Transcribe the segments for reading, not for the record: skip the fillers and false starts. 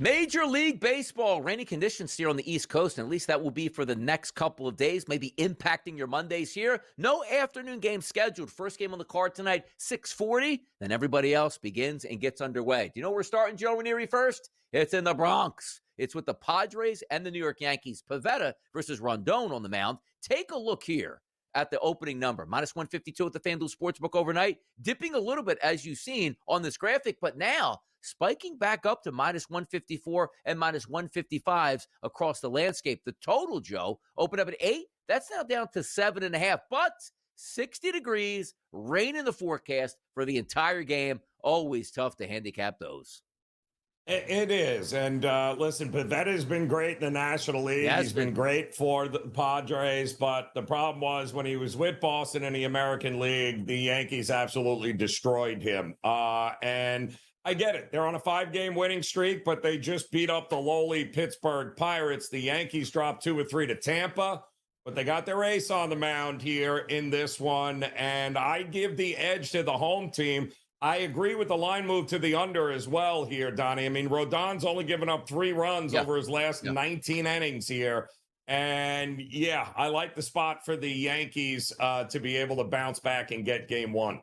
Major League Baseball, rainy conditions here on the East Coast, and at least that will be for the next couple of days, maybe impacting your Mondays here. No afternoon game scheduled. First game on the card tonight, 6:40. Then everybody else begins and gets underway. Do you know where we're starting, Joe Ranieri, first? It's in the Bronx. It's with the Padres and the New York Yankees. Pivetta versus Rodon on the mound. Take a look here at the opening number. Minus 152 at the FanDuel Sportsbook overnight. Dipping a little bit, as you've seen on this graphic, but now spiking back up to minus 154 and minus 155s across the landscape. The total, Joe, opened up at 8. That's now down to 7.5. But 60 degrees, rain in the forecast for the entire game. Always tough to handicap those. It is. And listen, Pivetta's been great in the National League. He's been great for the Padres. But the problem was when he was with Boston in the American League, the Yankees absolutely destroyed him. And I get it. They're on a 5-game winning streak, but they just beat up the lowly Pittsburgh Pirates. The Yankees dropped 2 or 3 to Tampa, but they got their ace on the mound here in this one. And I give the edge to the home team. I agree with the line move to the under as well here, Donnie. I mean, Rodon's only given up 3 runs over his last 19 innings here. And, yeah, I like the spot for the Yankees to be able to bounce back and get game 1.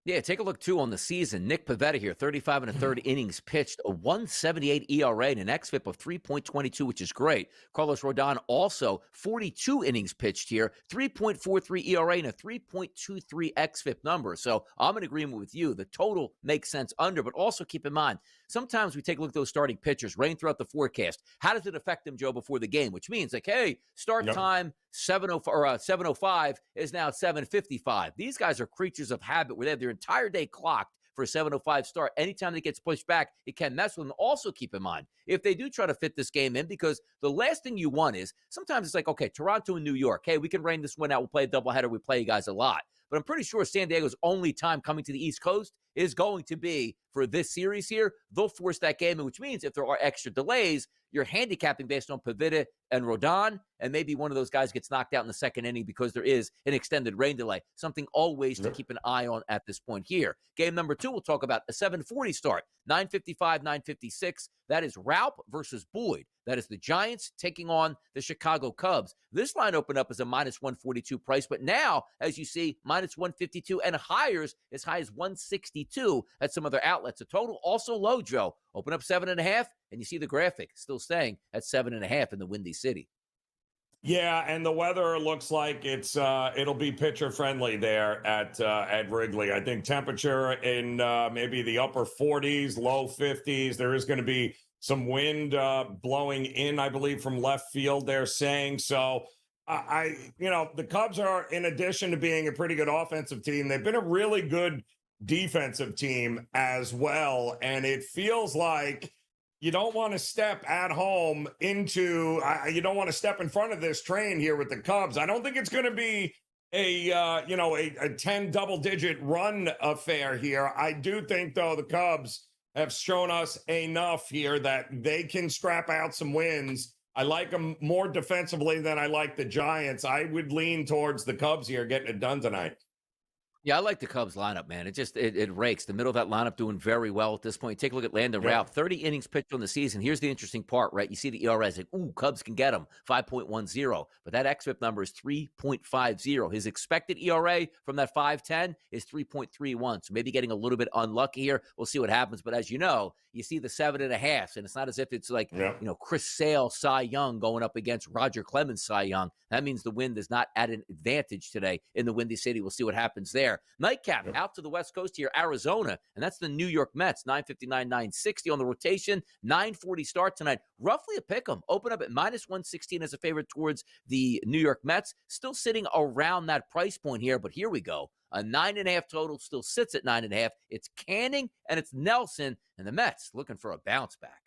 Yeah, take a look, too, on the season. Nick Pivetta here, 35 1/3 innings pitched, a 178 ERA and an xFIP of 3.22, which is great. Carlos Rodon also 42 innings pitched here, 3.43 ERA and a 3.23 xFIP number. So I'm in agreement with you. The total makes sense under, but also keep in mind, sometimes we take a look at those starting pitchers, rain throughout the forecast. How does it affect them, Joe, before the game? Which means, like, hey, start time 7:05 is now 7:55. These guys are creatures of habit where they have their entire day clocked for a 7:05 start. Anytime it gets pushed back, it can mess with them. Also keep in mind, if they do try to fit this game in, because the last thing you want is, sometimes it's like, okay, Toronto and New York, hey, we can rain this one out. We'll play a doubleheader. We play you guys a lot. But I'm pretty sure San Diego's only time coming to the East Coast is going to be for this series here. They'll force that game in, which means if there are extra delays, you're handicapping based on Pivetta and Rodon, and maybe one of those guys gets knocked out in the second inning because there is an extended rain delay. Something always to keep an eye on at this point here. Game number 2, we'll talk about a 7:40 start, 9:55, 9:56. That is Raup versus Boyd. That is the Giants taking on the Chicago Cubs. This line opened up as a minus 142 price, but now, as you see, minus 152 and higher, as high as 162 at some other outlets. The total also low, Joe. Open up 7.5, and you see the graphic still staying at 7.5 in the Windy City. Yeah, and the weather looks like it'll be pitcher friendly there at Wrigley. I think temperature in maybe the upper 40s, low 50s. There is going to be some wind blowing in, I believe, from left field. They're saying so. The Cubs are, in addition to being a pretty good offensive team, they've been a really good defensive team as well, and it feels like you don't want to step at home into you don't want to step in front of this train here with the Cubs. I don't think it's going to be a 10 double-digit run affair here. I do think, though, the Cubs have shown us enough here that they can scrap out some wins. I like them more defensively than I like the Giants. I would lean towards the Cubs here getting it done tonight. Yeah, I like the Cubs lineup, man. It rakes. The middle of that lineup doing very well at this point. Take a look at Landon Raup. 30 innings pitched on the season. Here's the interesting part, right? You see the ERA, like, ooh, Cubs can get him, 5.10. But that xFIP number is 3.50. His expected ERA from that 5.10 is 3.31. So maybe getting a little bit unlucky here. We'll see what happens. But as you know, you see the 7.5, and it's not as if it's like, Chris Sale, Cy Young going up against Roger Clemens, Cy Young. That means the wind is not at an advantage today in the Windy City. We'll see what happens there. Nightcap out to the West Coast here, Arizona, and that's the New York Mets, 959, 960 on the rotation, 940 start tonight. Roughly a pick 'em. Open up at minus 116 as a favorite towards the New York Mets. Still sitting around that price point here, but here we go. A 9.5 total still sits at 9.5. It's Canning and it's Nelson, and the Mets looking for a bounce back.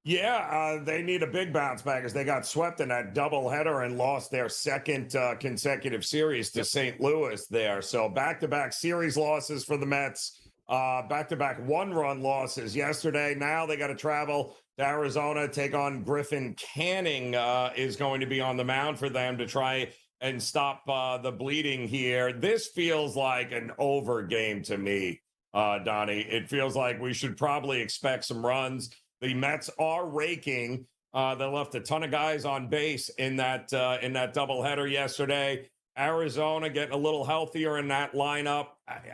Yeah, they need a big bounce back as they got swept in that doubleheader and lost their second consecutive series to St. Louis there. So back-to-back series losses for the Mets, back-to-back one-run losses yesterday. Now they got to travel to Arizona, take on Griffin. Canning is going to be on the mound for them to try and stop the bleeding here. This feels like an over game to me, Donnie. It feels like we should probably expect some runs. The Mets are raking. They left a ton of guys on base in that doubleheader yesterday. Arizona getting a little healthier in that lineup.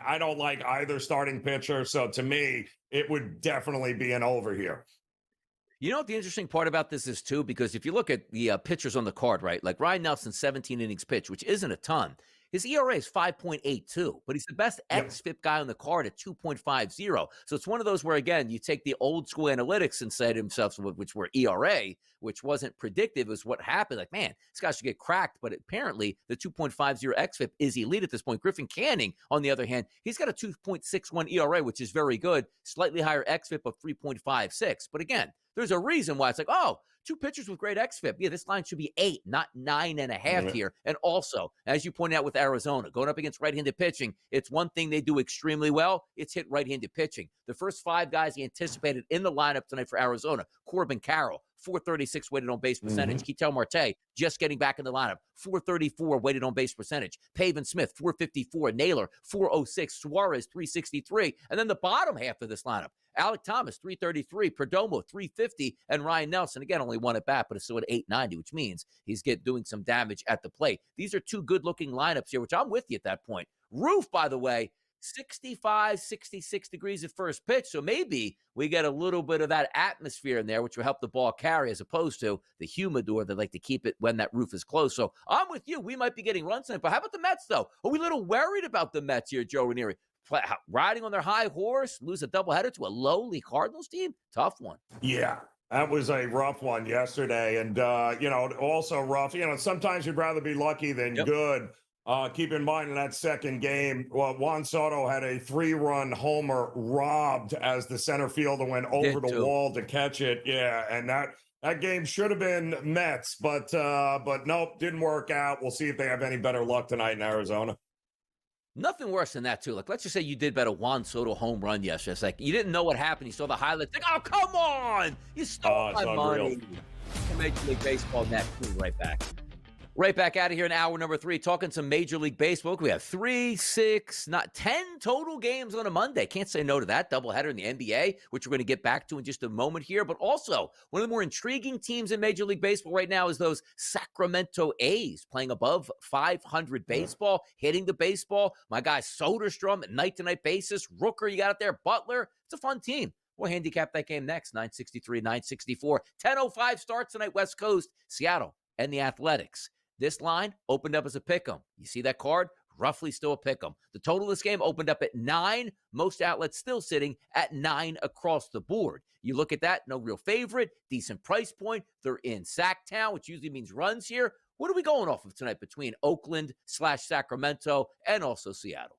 I don't like either starting pitcher, so to me, it would definitely be an over here. You know what the interesting part about this is too, because if you look at the pitchers on the card, right, like Ryan Nelson, 17 innings pitched, which isn't a ton. His ERA is 5.82, but he's the best Yep. xFIP guy on the card at 2.50. So it's one of those where, again, you take the old school analytics and say to himself, which were ERA, which wasn't predictive, is what happened. Like, man, this guy should get cracked. But apparently, the 2.50 xFIP is elite at this point. Griffin Canning, on the other hand, he's got a 2.61 ERA, which is very good, slightly higher xFIP of 3.56. But again, there's a reason why it's like, oh, two pitchers with great xFIP. Yeah, this line should be 8, not 9.5 here. And also, as you pointed out with Arizona, going up against right-handed pitching, it's one thing they do extremely well. It's hit right-handed pitching. The first 5 guys he anticipated in the lineup tonight for Arizona, Corbin Carroll, 436 weighted on base percentage. Ketel Marte just getting back in the lineup, 434 weighted on base percentage. Pavin Smith, 454. Naylor, 406. Suarez, 363. And then the bottom half of this lineup, Alec Thomas, 333. Perdomo, 350. And Ryan Nelson, again, only one at bat, but it's still at 890, which means he's doing some damage at the plate. These are two good-looking lineups here, which I'm with you at that point. Roof, by the way, 65, 66 degrees at first pitch. So maybe we get a little bit of that atmosphere in there, which will help the ball carry as opposed to the humidor. They like to keep it when that roof is closed. So I'm with you. We might be getting runs tonight. But how about the Mets, though? Are we a little worried about the Mets here, Joe Ranieri? Riding on their high horse, lose a doubleheader to a lowly Cardinals team? Tough one. Yeah. That was a rough one yesterday. And, also rough. Sometimes you'd rather be lucky than good. Keep in mind in that second game, Juan Soto had a 3-run homer robbed as the center fielder went over the wall to catch it. Yeah, and that game should have been Mets, but nope, didn't work out. We'll see if they have any better luck tonight in Arizona. Nothing worse than that, too. Like, let's just say you did bet a Juan Soto home run yesterday. It's like you didn't know what happened. You saw the highlights. Like, oh, come on! You stole my money. Major League Baseball next. We'll be right back. Right back out of here in hour number 3, talking some Major League Baseball. We have 3, 6, not 10 total games on a Monday. Can't say no to that. Doubleheader in the NBA, which we're going to get back to in just a moment here. But also, one of the more intriguing teams in Major League Baseball right now is those Sacramento A's playing above 500 baseball, hitting the baseball. My guy Soderstrom at night-to-night basis. Rooker, you got it there. Butler. It's a fun team. We'll handicap that game next. 963, 964. 10:05 starts tonight, West Coast. Seattle and the Athletics. This line opened up as a pick'em. You see that card? Roughly still a pick'em. The total of this game opened up at 9. Most outlets still sitting at 9 across the board. You look at that, no real favorite, decent price point. They're in Sacktown, which usually means runs here. What are we going off of tonight between Oakland/Sacramento and also Seattle?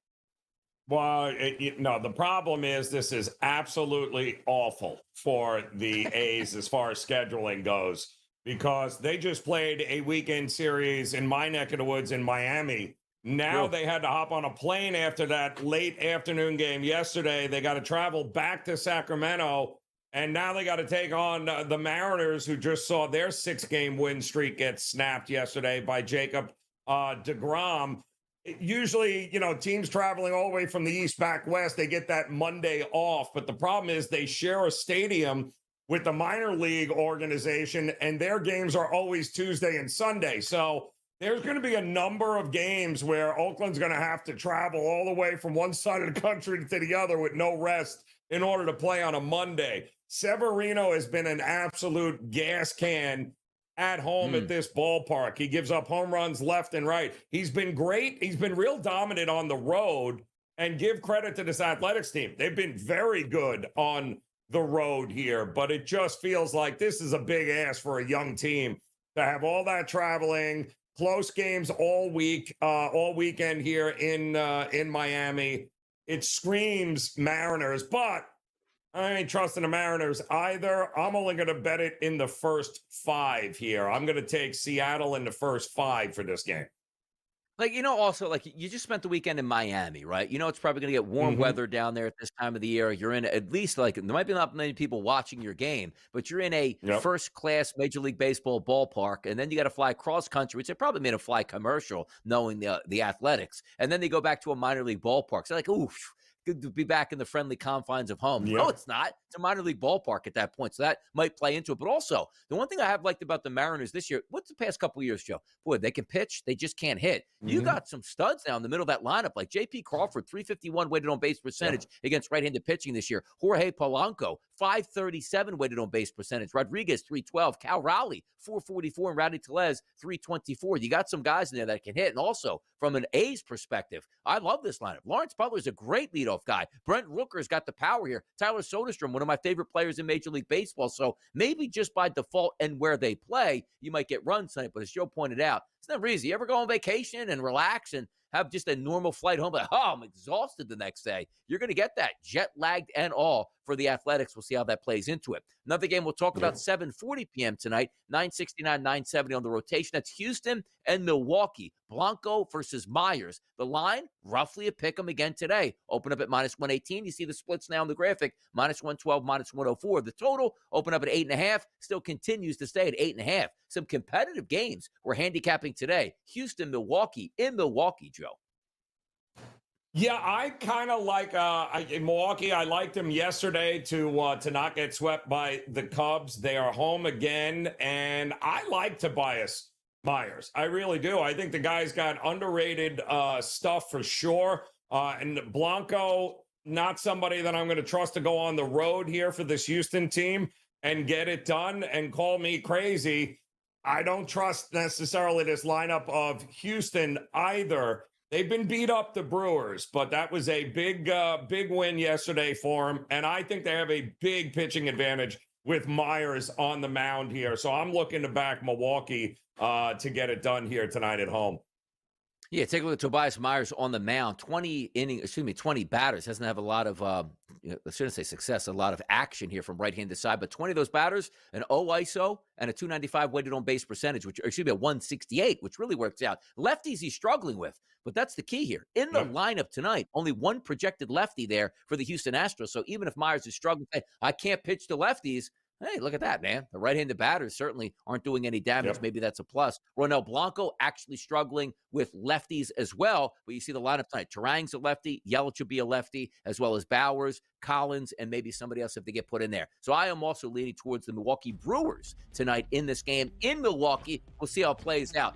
Well, the problem is this is absolutely awful for the A's as far as scheduling goes, because they just played a weekend series in my neck of the woods in Miami. Now they had to hop on a plane after that late afternoon game yesterday. They got to travel back to Sacramento, and now they got to take on the Mariners, who just saw their 6-game win streak get snapped yesterday by Jacob deGrom. Usually, teams traveling all the way from the East back west, they get that Monday off. But the problem is they share a stadium with the minor league organization, and their games are always Tuesday and Sunday. So there's going to be a number of games where Oakland's going to have to travel all the way from one side of the country to the other with no rest in order to play on a Monday. Severino has been an absolute gas can at home at this ballpark. He gives up home runs left and right. He's been great. He's been real dominant on the road, and give credit to this Athletics team. They've been very good on the road here, but it just feels like this is a big ask for a young team to have all that traveling, close games all weekend here in Miami. It screams Mariners, but I ain't trusting the Mariners either. I'm only going to bet it in the first 5 here. I'm going to take Seattle in the first 5 for this game. Also, you just spent the weekend in Miami, right? It's probably going to get warm weather down there at this time of the year. You're in at least, there might be not many people watching your game, but you're in a first-class Major League Baseball ballpark, and then you got to fly cross-country, which they probably made a fly commercial, knowing the Athletics. And then they go back to a minor league ballpark. So, oof, good to be back in the friendly confines of home. Yep. No, it's not. It's a minor league ballpark at that point. So that might play into it. But also, the one thing I have liked about the Mariners this year, what's the past couple of years, Joe? Boy, they can pitch. They just can't hit. You got some studs now in the middle of that lineup, like J.P. Crawford, 351 weighted on base percentage against right-handed pitching this year. Jorge Polanco, 537 weighted on base percentage. Rodriguez, 312. Cal Raleigh, 444. And Rowdy Tellez, 324. You got some guys in there that can hit. And also, from an A's perspective, I love this lineup. Lawrence Butler is a great leadoff guy. Brent Rooker's got the power here. Tyler Soderstrom, one of my favorite players in Major League Baseball. So maybe just by default and where they play, you might get runs tonight. But as Joe pointed out, it's never easy. You ever go on vacation and relax and have just a normal flight home, but I'm exhausted the next day. You're going to get that, jet lagged and all, for the Athletics. We'll see how that plays into it. Another game we'll talk about, 7:40 p.m. tonight, 969, 970 on the rotation. That's Houston and Milwaukee. Blanco versus Myers. The line, roughly a pick 'em again today. Open up at -118. You see the splits now on the graphic, -112, -104. The total open up at 8.5, still continues to stay at 8.5. Some competitive games we're handicapping today. Houston, Milwaukee, in Milwaukee, Joe. Yeah, I kind of like in Milwaukee. I liked them yesterday to not get swept by the Cubs. They are home again, and I like Tobias Myers. I really do. I think the guy's got underrated stuff for sure. And Blanco, not somebody that I'm going to trust to go on the road here for this Houston team and get it done. And call me crazy, I don't trust necessarily this lineup of Houston either. They've been beat up, the Brewers, but that was a big win yesterday for them. And I think they have a big pitching advantage with Myers on the mound here. So I'm looking to back Milwaukee to get it done here tonight at home. Yeah, take a look at Tobias Myers on the mound. 20 batters. Doesn't have a lot of, I shouldn't say success, a lot of action here from right-handed side, but 20 of those batters, an O ISO and a 295 weighted on base percentage, a 168, which really works out. Lefties he's struggling with, but that's the key here. In the lineup tonight, only one projected lefty there for the Houston Astros. So even if Myers is struggling, I can't pitch to lefties. Hey, look at that, man. The right-handed batters certainly aren't doing any damage. Maybe that's a plus. Ronel Blanco actually struggling with lefties as well. But you see the lineup tonight. Turang's a lefty. Yelich will be a lefty, as well as Bowers, Collins, and maybe somebody else if they get put in there. So I am also leaning towards the Milwaukee Brewers tonight in this game in Milwaukee. We'll see how it plays out.